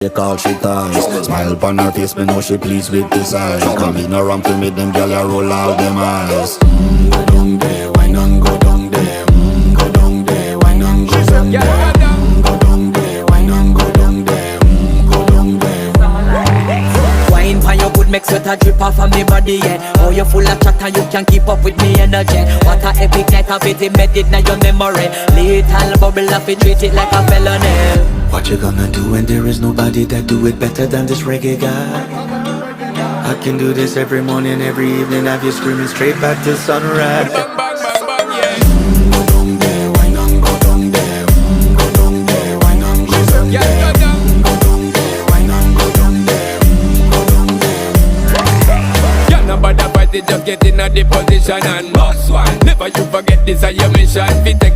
They call she ties. Smile upon her face, me know she pleased with this eyes. Come in around to meet them, girl, you roll out them eyes. Go down there, why not go down there? Go down there, why not go down there? Go down there, why not go down there? Go down there. Wine pan your good, make sweat a drip off of me body, yeah. Oh, you full of chatter, you can keep up with me energy. What a epic night of it, embedded in your memory. Little bubble of it, treat it like a felony. What you gonna do when there is nobody that do it better than this reggae guy? I can do this every morning, every evening, have you screaming straight back to sunrise. Bang, bang, bang, bang, yeah. Go down there, why not go down there? Go down there, why not go down there? Yeah, go down. Go down there, why not go down there? Go down there. Yeah, nobody fight it, just get in a the position and boss one. Never you forget this is your mission. Fit